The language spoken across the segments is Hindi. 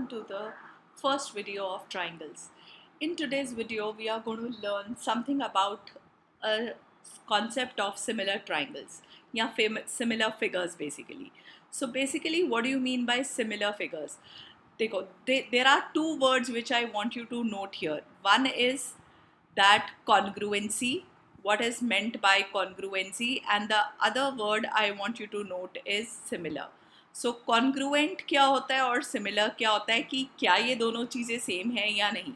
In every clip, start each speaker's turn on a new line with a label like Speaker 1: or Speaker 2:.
Speaker 1: to the first video of triangles. In today's video, we are going to learn something about a concept of similar triangles, yeah, similar figures basically. So basically, what do you mean by similar figures? There are two words which I want you to note here. One is that congruency, what is meant by congruency, and the other word I want you to note is similar. So congruent क्या होता है और सिमिलर क्या होता है कि क्या ये दोनों चीज़ें सेम हैं या नहीं.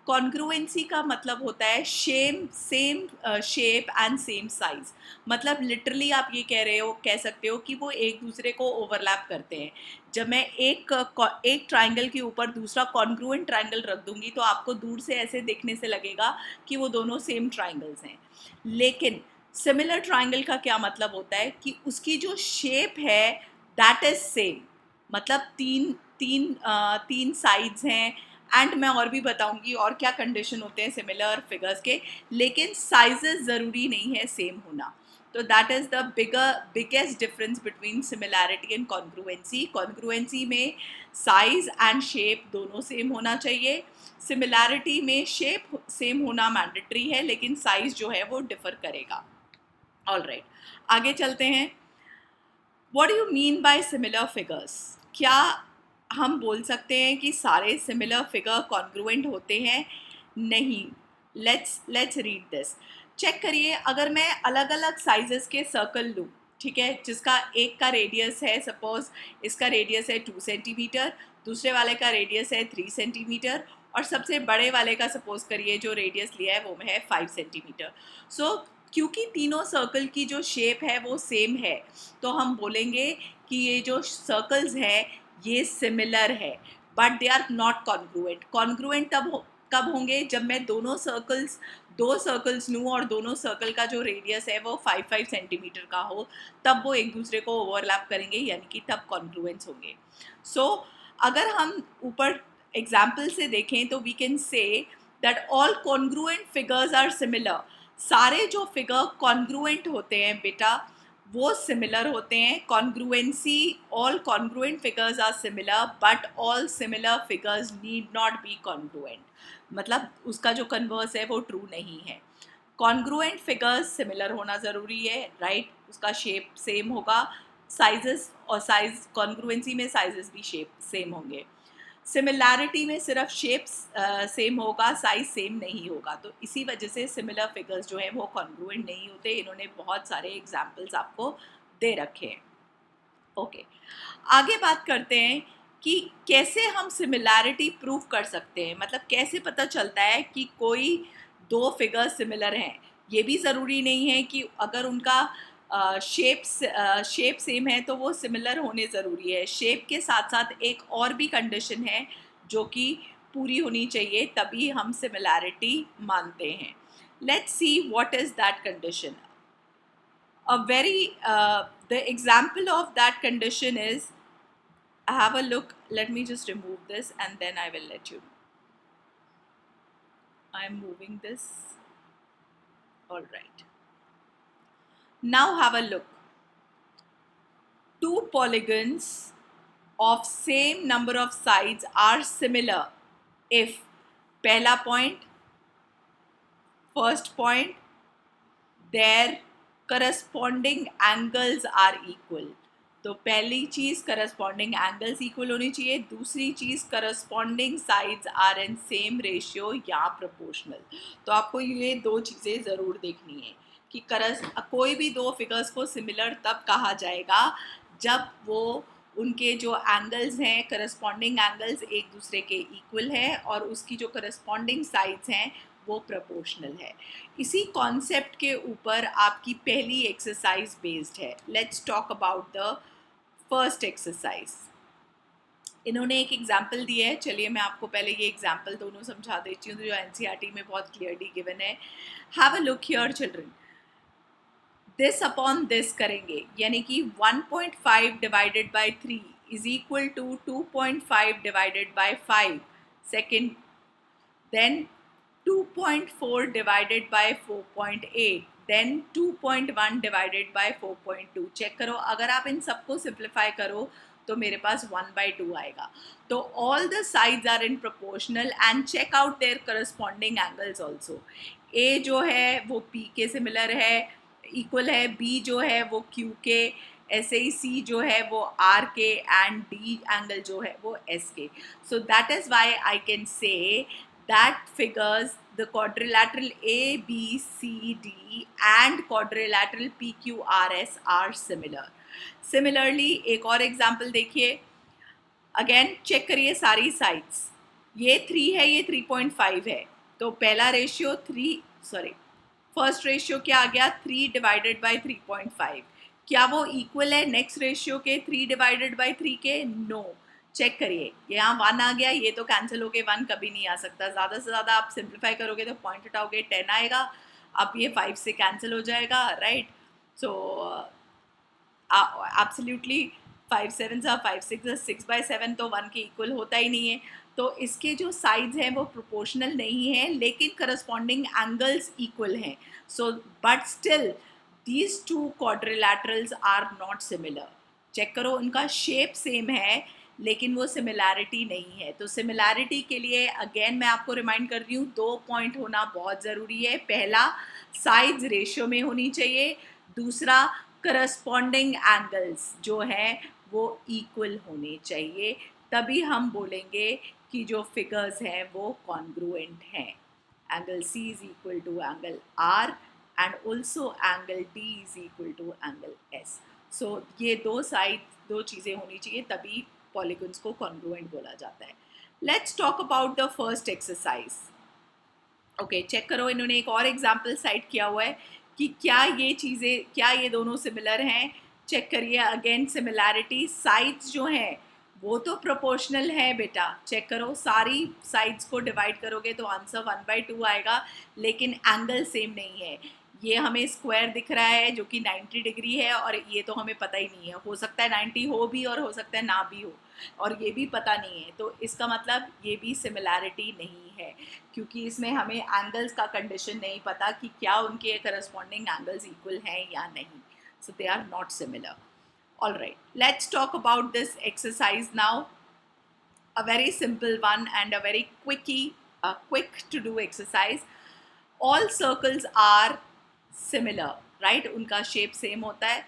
Speaker 1: कॉन्ग्रुएंसी का मतलब होता है same shape and same size. मतलब लिटरली आप ये कह सकते हो कि वो एक दूसरे को ओवरलैप करते हैं. जब मैं एक ट्राइंगल के ऊपर दूसरा कॉन्ग्रुएंट ट्राइंगल रख दूंगी तो आपको दूर से ऐसे देखने से लगेगा कि वो दोनों सेम ट्राइंगल्स हैं. लेकिन सिमिलर ट्राइंगल का क्या मतलब होता है कि उसकी जो शेप है दैट इज सेम. मतलब तीन साइड्स हैं. एंड मैं और भी बताऊंगी और क्या कंडीशन होते हैं सिमिलर फिगर्स के. लेकिन साइजेस ज़रूरी नहीं है सेम होना. तो that is the biggest difference between similarity and congruency. Congruency में साइज एंड शेप दोनों सेम होना चाहिए. सिमिलैरिटी में शेप सेम होना मैंडेटरी है लेकिन साइज जो है वो डिफर करेगा. ऑलराइट, आगे चलते हैं. What do you mean by similar figures? क्या हम बोल सकते हैं कि सारे सिमिलर फिगर कॉन्ग्रुएंट होते हैं? नहीं. Let's read this. चेक करिए, अगर मैं अलग अलग साइजेस के सर्कल लूँ, ठीक है, जिसका एक का रेडियस है, सपोज इसका रेडियस है 2 सेंटीमीटर, दूसरे वाले का रेडियस है 3 सेंटीमीटर और सबसे बड़े वाले का सपोज करिए जो रेडियस लिया है वो है 5 सेंटीमीटर. सो क्योंकि तीनों सर्कल की जो शेप है वो सेम है तो हम बोलेंगे कि ये जो सर्कल्स हैं ये सिमिलर है but they are not congruent. Congruent कब होंगे? जब मैं दो सर्कल्स लूँ और दोनों सर्कल का जो रेडियस है वो 5 सेंटीमीटर का हो, तब वो एक दूसरे को ओवरलैप करेंगे, यानी कि तब कॉन्ग्रुएंस होंगे. सो अगर हम ऊपर एग्जाम्पल से देखें तो we can say that all congruent figures are similar. सारे जो फिगर कॉन्ग्रुएंट होते हैं बेटा वो सिमिलर होते हैं. Congruency, all congruent figures are similar but all similar figures need not be congruent. मतलब उसका जो कन्वर्स है वो ट्रू नहीं है. कॉन्ग्रुएंट फिगर्स सिमिलर होना ज़रूरी है, राइट. उसका शेप सेम होगा, साइजेस और साइज कॉन्ग्रुएंसी में साइजेस भी शेप सेम होंगे. सिमिलैरिटी में सिर्फ शेप सेम होगा, साइज सेम नहीं होगा. तो इसी वजह से सिमिलर फिगर्स जो हैं वो कॉन्ग्रुएंट नहीं होते. इन्होंने बहुत सारे एग्जाम्पल्स आपको दे रखे हैं. ओके, आगे बात करते हैं कि कैसे हम सिमिलैरिटी प्रूव कर सकते हैं. मतलब कैसे पता चलता है कि कोई दो फिगर्स सिमिलर हैं. ये भी ज़रूरी नहीं है कि अगर उनका शेप सेम है तो वो सिमिलर होने ज़रूरी है. शेप के साथ साथ एक और भी कंडीशन है जो कि पूरी होनी चाहिए, तभी हम सिमिलैरिटी मानते हैं. Let's see what is that condition. The example of that condition is, have a look. Let me just remove this and then I will let you know. I am moving this. All right. Now have a look. Two polygons of same number of sides are similar if पहला point, first point, their corresponding angles are equal. तो पहली चीज़ corresponding angles equal होनी चाहिए. दूसरी चीज़ corresponding sides are in same ratio या proportional. तो आपको ये दो चीज़ें ज़रूर देखनी है कि कोई भी दो फिगर्स को सिमिलर तब कहा जाएगा जब वो उनके जो एंगल्स हैं, करस्पॉन्डिंग एंगल्स एक दूसरे के इक्वल है और उसकी जो करस्पॉन्डिंग साइड्स हैं वो प्रोपोर्शनल है. इसी कॉन्सेप्ट के ऊपर आपकी पहली एक्सरसाइज बेस्ड है. Let's talk about the first exercise. इन्होंने एक एग्जाम्पल दिया है. चलिए मैं आपको पहले ये एग्जाम्पल दोनों समझा देती हूँ जो एनसीईआरटी में बहुत क्लियरली गिवन है. Have a look here children. This upon this करेंगे, यानी कि 1.5 divided by 3 is equal to 2.5 divided by 5 second. Then 2.4 divided by 4.8, then 2.1 divided by 4.2. Check करो, अगर आप इन सबको सिंप्लीफाई करो तो मेरे पास 1/2 आएगा. तो all the sides are in proportional and check out their corresponding angles also. ए जो है वो पी के सिमिलर है, इक्वल है. बी जो है वो क्यू के, ऐसे ही सी जो है वो आर के, एंड डी एंगल जो है वो S K. So that is why I can say that figures the quadrilateral ABCD and quadrilateral PQRS are similar. Similarly, एक और एग्जाम्पल देखिए. अगेन चेक करिए सारी साइड्स. ये 3 है, ये 3.5 है. तो पहला रेशियो फर्स्ट रेशियो क्या आ गया? 3 डिवाइडेड बाई 3.5. क्या वो इक्वल है नेक्स्ट रेशियो के 3 डिवाइडेड बाई 3 के? नो. चेक करिए, यहाँ 1 आ गया, ये तो कैंसिल हो गए, 1 कभी नहीं आ सकता. ज़्यादा से ज़्यादा आप सिंप्लीफाई करोगे तो पॉइंट हटाओगे 10 आएगा. अब ये 5 से कैंसिल हो जाएगा, राइट? सो एब्सोल्युटली 5 7 5 6 6/7 तो 1 के इक्वल होता ही नहीं है. तो इसके जो साइड्स हैं वो प्रोपोर्शनल नहीं है, लेकिन करस्पॉन्डिंग एंगल्स इक्वल हैं. So but still these two quadrilaterals are not similar. Check करो, उनका शेप सेम है लेकिन वो सिमिलैरिटी नहीं है. तो सिमिलैरिटी के लिए अगेन मैं आपको रिमाइंड कर रही हूँ, 2 पॉइंट होना बहुत ज़रूरी है. पहला, साइड्स रेशियो में होनी चाहिए. दूसरा, करस्पॉन्डिंग एंगल्स जो हैं वो इक्वल होने चाहिए. तभी हम बोलेंगे कि जो फिगर्स हैं वो कॉन्ग्रुएंट हैं. Angle C is equal to angle R and also angle D is equal to angle S. So ये दो चीज़ें होनी चाहिए, तभी पॉलीगन्स को कॉन्ग्रुएंट बोला जाता है. Let's talk about the first exercise. Okay, check करो, इन्होंने एक और एग्जाम्पल साइट किया हुआ है कि क्या ये दोनों सिमिलर हैं. चेक करिए अगेन सिमिलैरिटी. साइड्स जो हैं वो तो प्रोपोर्शनल है बेटा. चेक करो, सारी साइड्स को डिवाइड करोगे तो आंसर 1/2 आएगा, लेकिन एंगल सेम नहीं है. ये हमें स्क्वायर दिख रहा है जो कि 90 डिग्री है, और ये तो हमें पता ही नहीं है. हो सकता है 90 हो भी और हो सकता है ना भी हो, और ये भी पता नहीं है. तो इसका मतलब ये भी सिमिलैरिटी नहीं है, क्योंकि इसमें हमें एंगल्स का कंडीशन नहीं पता कि क्या उनके करस्पॉन्डिंग एंगल्स इक्वल हैं या नहीं. So they are not similar. All right, let's talk about this exercise now. A very simple one and a very quick to do exercise. All circles are similar, right? उनका शेप सेम होता है.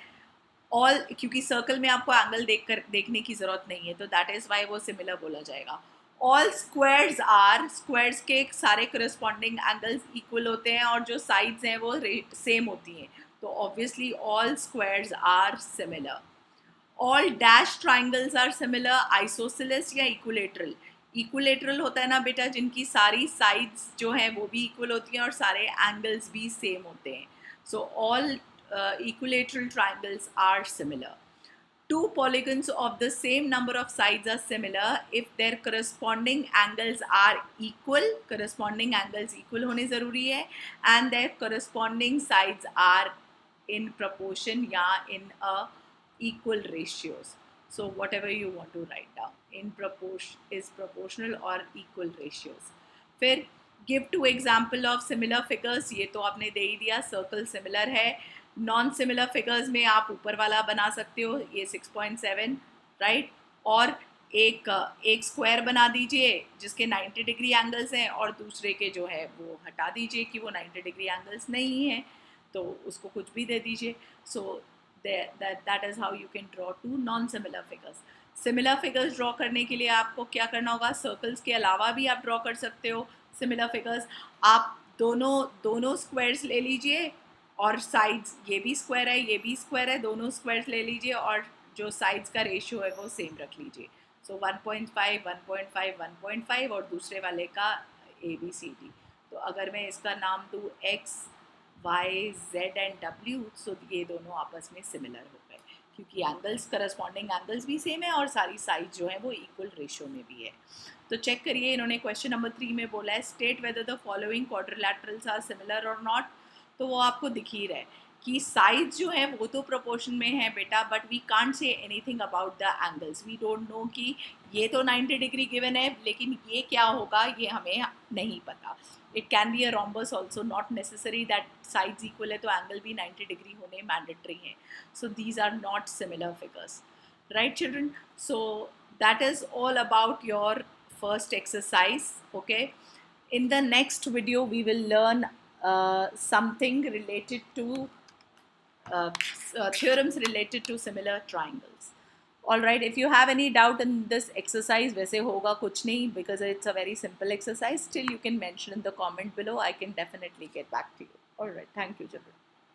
Speaker 1: ऑल, क्योंकि सर्कल में आपको एंगल देखने की जरूरत नहीं है, तो दैट इज वाई वो सिमिलर बोला जाएगा. ऑल स्क्वायर्स के सारे करस्पॉन्डिंग एंगल्स इक्वल होते हैं, और जो साइड्स हैं वो सेम होती हैं. तो obviously all squares are similar. All dash triangles are similar. Isosceles या इक्विलेटरल. इक्विलेटरल होता है ना बेटा, जिनकी सारी साइड्स जो हैं वो भी इक्वल होती हैं और सारे एंगल्स भी सेम होते हैं. So all equilateral triangles are similar. Two polygons of the same number of sides are similar if their corresponding angles are equal. Corresponding angles equal होने ज़रूरी है, and their corresponding sides are in proportion या in a equal ratios. So whatever you want to write down, in proportion is proportional or equal ratios. फिर give two example of similar figures. ये तो आपने दे ही दिया, circle similar है. नॉन सिमिलर फिगर्स में आप ऊपर वाला बना सकते हो, ये 6.7, राइट? और एक स्क्वायर बना दीजिए जिसके 90 डिग्री एंगल्स हैं, और दूसरे के जो है वो हटा दीजिए कि वो 90 डिग्री एंगल्स नहीं हैं, तो उसको कुछ भी दे दीजिए. So that is how you can draw two non similar figures. Similar figures draw करने के लिए आपको क्या करना होगा? सर्कल्स के अलावा भी आप ड्रॉ कर सकते हो सिमिलर फिगर्स. आप दोनों स्क्वायर्स ले लीजिए, और साइड्स, ये भी स्क्वायर है ये भी स्क्वायर है, दोनों स्क्वायर्स ले लीजिए, और जो साइड्स का रेशियो है वो सेम रख लीजिए. सो 1.5 1.5 1.5 और दूसरे वाले का ABCD. तो अगर मैं इसका नाम दूँ X Y Z and W, सो ये दोनों आपस में सिमिलर हो गए, क्योंकि एंगल्स, करस्पॉन्डिंग एंगल्स भी सेम है और सारी साइड जो है वो इक्वल रेशियो में भी है. तो चेक करिए, इन्होंने क्वेश्चन नंबर 3 में बोला है state whether the following quadrilaterals are similar और नॉट. तो वो आपको दिख ही रहा है कि साइड्स जो है वो तो प्रोपोर्शन में है बेटा, but we can't say anything about the angles. We don't know कि ये तो 90 डिग्री गिवन है, लेकिन ये क्या होगा ये हमें नहीं पता. It can be a rhombus also, not necessary that sides इक्वल है तो एंगल भी 90 डिग्री होने मैंडेटरी है. So these are not similar figures. right children? So that is all about your first exercise. Okay, in the next video we will learn something related to uh, theorems related to similar triangles. All right, if you have any doubt in this exercise, वैसे होगा कुछ नहीं, because it's a very simple exercise, still you can mention in the comment below. I can definitely get back to you. All right, thank you children.